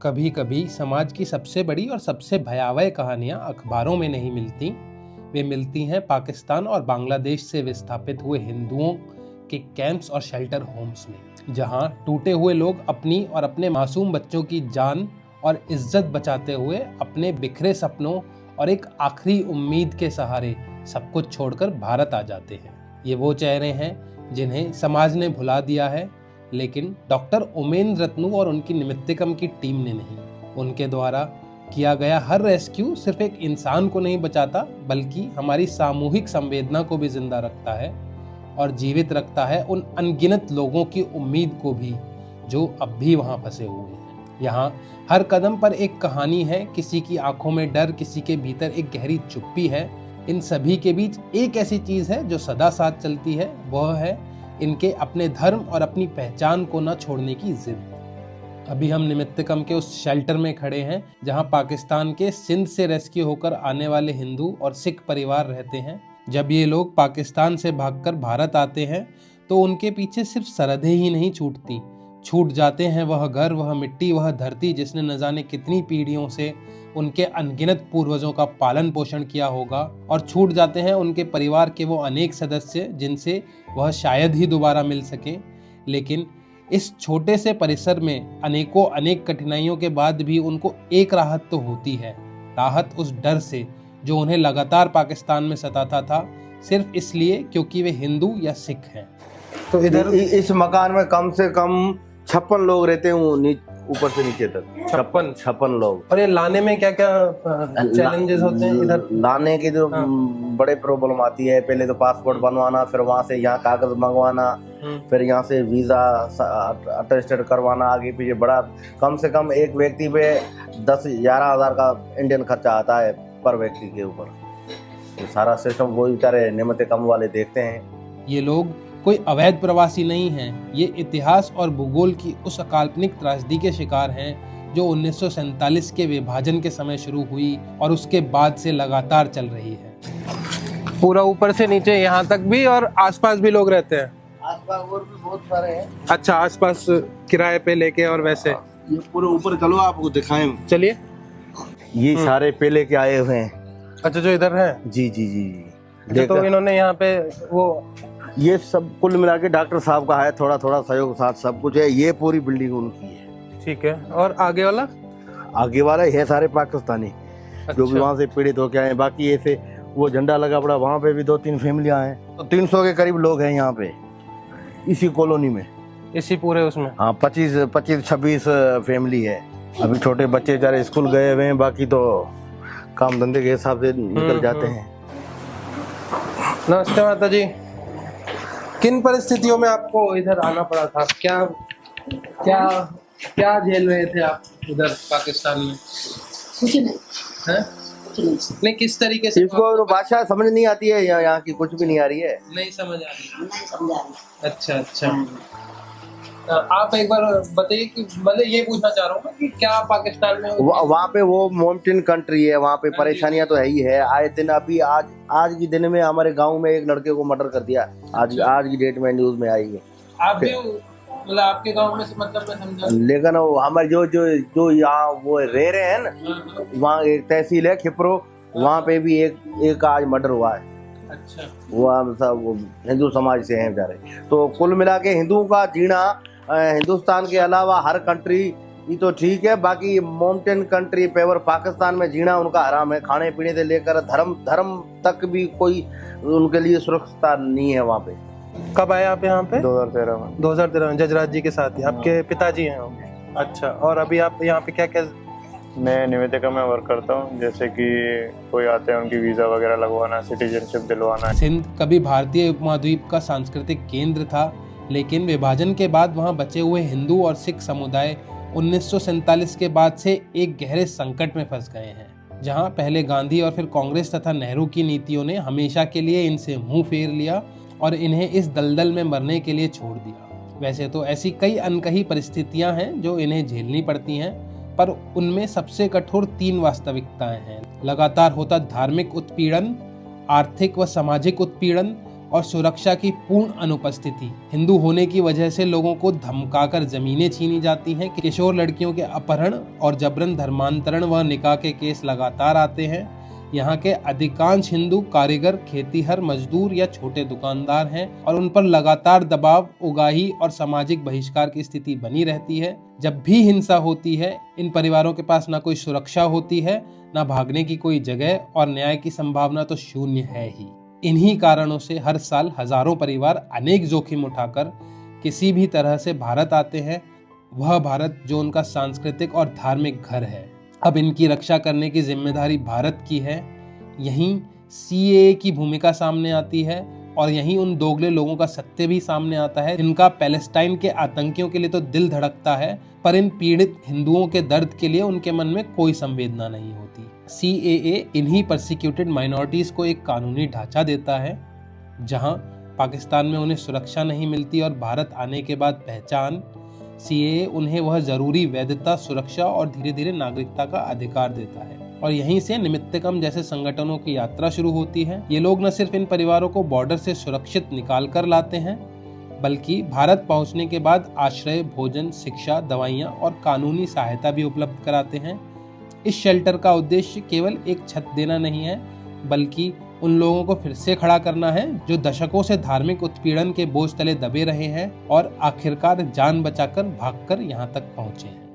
कभी कभी समाज की सबसे बड़ी और सबसे भयावह कहानियां अखबारों में नहीं मिलती, वे मिलती हैं पाकिस्तान और बांग्लादेश से विस्थापित हुए हिंदुओं के कैंप्स और शेल्टर होम्स में, जहां टूटे हुए लोग अपनी और अपने मासूम बच्चों की जान और इज्जत बचाते हुए अपने बिखरे सपनों और एक आखिरी उम्मीद के सहारे सब कुछ छोड़कर भारत आ जाते हैं। ये वो चेहरे हैं जिन्हें समाज ने भुला दिया है, लेकिन डॉक्टर उमेन रत्नू और उनकी निमित्तिकम की टीम ने नहीं। उनके द्वारा किया गया हर रेस्क्यू सिर्फ एक इंसान को नहीं बचाता, बल्कि हमारी सामूहिक संवेदना को भी जिंदा रखता है और जीवित रखता है उन अनगिनत लोगों की उम्मीद को भी जो अब भी वहां फंसे हुए हैं। यहाँ हर कदम पर एक कहानी है, किसी की आंखों में डर, किसी के भीतर एक गहरी चुप्पी है। इन सभी के बीच एक ऐसी चीज है जो सदा साथ चलती है, वह है इनके अपने धर्म और अपनी पहचान को न छोड़ने की जिद। अभी हम निमित्तिकम के उस शेल्टर में खड़े हैं जहां पाकिस्तान के सिंध से रेस्क्यू होकर आने वाले हिंदू और सिख परिवार रहते हैं। जब ये लोग पाकिस्तान से भागकर भारत आते हैं तो उनके पीछे सिर्फ सरहदें ही नहीं छूट जाते हैं वह घर, वह मिट्टी, वह धरती जिसने न जाने कितनी पीढ़ियों से उनके अनगिनत पूर्वजों का पालन पोषण किया होगा, और छूट जाते हैं उनके परिवार के वो अनेक सदस्य जिनसे वह शायद ही दोबारा मिल सके। लेकिन इस छोटे से परिसर में अनेक कठिनाइयों के बाद भी उनको एक राहत तो होती है, राहत उस डर से जो उन्हें लगातार पाकिस्तान में सताता था, सिर्फ इसलिए क्योंकि वे हिंदू या सिख हैं। तो इधर इस मकान में कम से कम 56 लोग रहते हैं, ऊपर से नीचे तक 56 लोग। और ये लाने में क्या क्या चैलेंजेस होते हैं? इधर लाने के जो बड़े प्रॉब्लम आती है, पहले तो पासपोर्ट बनवाना, फिर वहाँ से यहाँ कागज मंगवाना, फिर यहाँ से वीजा अटेस्टेड करवाना, आगे पीछे बड़ा, कम से कम एक व्यक्ति पे 10-11 हज़ार का इंडियन खर्चा आता है पर व्यक्ति के ऊपर। तो सारा सिस्टम वो बेचारे नियमित कम वाले देखते हैं। ये लोग कोई अवैध प्रवासी नहीं हैं, ये इतिहास और भूगोल की उस अकाल्पनिक त्रासदी के शिकार हैं जो 1947 के विभाजन के समय शुरू हुई और उसके बाद से लगातार चल रही है। पूरा ऊपर से नीचे यहाँ तक भी, और आसपास भी लोग रहते हैं? आसपास और भी बहुत सारे हैं। अच्छा, आसपास किराए पे लेके और वैसे? ये पूरे ऊपर चलो आपको दिखाएं। चलिए। ये सारे पहले के आए हुए हैं। अच्छा, जो इधर है? जी जी जी जी। तो इन्होंने यहाँ पे वो ये सब कुल मिला के डॉक्टर साहब का है, थोड़ा थोड़ा सहयोग साथ सब कुछ है। ये पूरी बिल्डिंग उनकी है। ठीक है। और आगे वाला? आगे वाला है सारे पाकिस्तानी। अच्छा। जो भी वहाँ से पीड़ित होके आए। बाकी ऐसे वो झंडा लगा पड़ा, वहाँ पे भी 2-3 फैमिलियाँ हैं। तो 300 के करीब लोग हैं यहाँ पे इसी कॉलोनी में, इसी पूरे उसमें। हाँ, 25-26 फैमिली है। अभी छोटे बच्चे बेचारे स्कूल गए हुए हैं, बाकी तो काम धंधे के हिसाब से निकल जाते हैं। नमस्ते माता जी। किन परिस्थितियों में आपको इधर आना पड़ा था? क्या क्या क्या झेल रहे थे आप उधर पाकिस्तान में? कुछ नहीं है? नहीं, किस तरीके से? इसको भाषा समझ नहीं आती है, यहाँ की कुछ भी नहीं आ रही है। नहीं समझ आ रही? नहीं समझ आ रही। अच्छा। आप एक बार बताइए कि मतलब ये पूछना चाह रहा हूँ कि क्या पाकिस्तान में वहाँ पे वो माउंटेन कंट्री है, वहाँ पे परेशानियां तो है ही है। आए दिन अभी आज की दिन में हमारे गांव में एक लड़के को मर्डर कर दिया। आज की डेट में न्यूज में आई है। आप भी मतलब आपके गांव में से, मतलब मैं समझा। लेकिन हमारे जो यहाँ वो रह रहे हैं ना, वहाँ एक तहसील है खिपरो, वहाँ पे भी एक आज मर्डर हुआ है। अच्छा। वो हम सब हिंदू समाज से हैं बेचारे। तो कुल मिला के हिंदुओं का जीना हिंदुस्तान के अलावा हर कंट्री ये तो ठीक है, बाकी माउंटेन कंट्री पेवर पाकिस्तान में जीना उनका हराम है। खाने पीने से लेकर धर्म तक भी कोई उनके लिए सुरक्षित नहीं है वहाँ पे। कब आए आप यहाँ पे? 2013 में। 2013 में जजराज जी के साथ ही? आपके पिताजी हैं वो? अच्छा। और अभी आप यहाँ पे क्या क्या? मैं निमित्तिकम में वर्क करता हूँ, जैसे कि कोई आते हैं उनकी वीज़ा वगैरह लगवाना, सिटीजनशिप दिलवाना। सिंध कभी भारतीय उपमहाद्वीप का सांस्कृतिक केंद्र था, लेकिन विभाजन के बाद वहाँ बचे हुए हिंदू और सिख समुदाय 1947 के बाद से एक गहरे संकट में फंस गए हैं, जहाँ पहले गांधी और फिर कांग्रेस तथा नेहरू की नीतियों ने हमेशा के लिए इनसे मुंह फेर लिया और इन्हें इस दलदल में मरने के लिए छोड़ दिया। वैसे तो ऐसी कई अनकही परिस्थितियां हैं जो इन्हें झेलनी पड़ती हैं, पर उनमें सबसे कठोर 3 वास्तविकताएं हैं। लगातार होता धार्मिक उत्पीड़न, आर्थिक व सामाजिक उत्पीड़न, और सुरक्षा की पूर्ण अनुपस्थिति। हिंदू होने की वजह से लोगों को धमकाकर जमीनें छीनी जाती हैं। किशोर लड़कियों के अपहरण और जबरन धर्मांतरण व निकाह के केस लगातार आते हैं। यहाँ के अधिकांश हिंदू कारीगर, खेतीहर, मजदूर या छोटे दुकानदार हैं और उन पर लगातार दबाव, उगाही और सामाजिक बहिष्कार की स्थिति बनी रहती है। जब भी हिंसा होती है, इन परिवारों के पास ना कोई सुरक्षा होती है, ना भागने की कोई जगह और न्याय की संभावना तो शून्य है ही। इन्हीं कारणों से हर साल हजारों परिवार अनेक जोखिम उठाकर किसी भी तरह से भारत आते हैं, वह भारत जो उनका सांस्कृतिक और धार्मिक घर है। अब इनकी रक्षा करने की जिम्मेदारी भारत की है। यहीं सीएए की भूमिका सामने आती है और यहीं उन दोगले लोगों का सत्य भी सामने आता है जिनका पैलेस्टाइन के आतंकियों के लिए तो दिल धड़कता है, पर इन पीड़ित हिंदुओं के दर्द के लिए उनके मन में कोई संवेदना नहीं होती। सीएए इन्हीं परसिक्यूटेड माइनॉरिटीज को एक कानूनी ढांचा देता है जहां पाकिस्तान में उन्हें सुरक्षा नहीं मिलती और भारत आने के बाद पहचान। सीएए उन्हें वह जरूरी वैधता, सुरक्षा और धीरे धीरे नागरिकता का अधिकार देता है और यहीं से निमित्तकम जैसे संगठनों की यात्रा शुरू होती है। ये लोग न सिर्फ इन परिवारों को बॉर्डर से सुरक्षित निकाल कर लाते हैं, बल्कि भारत पहुंचने के बाद आश्रय, भोजन, शिक्षा, दवाइयां और कानूनी सहायता भी उपलब्ध कराते हैं। इस शेल्टर का उद्देश्य केवल एक छत देना नहीं है, बल्कि उन लोगों को फिर से खड़ा करना है जो दशकों से धार्मिक उत्पीड़न के बोझ तले दबे रहे हैं और आखिरकार जान बचाकर भागकर यहाँ तक पहुंचे हैं।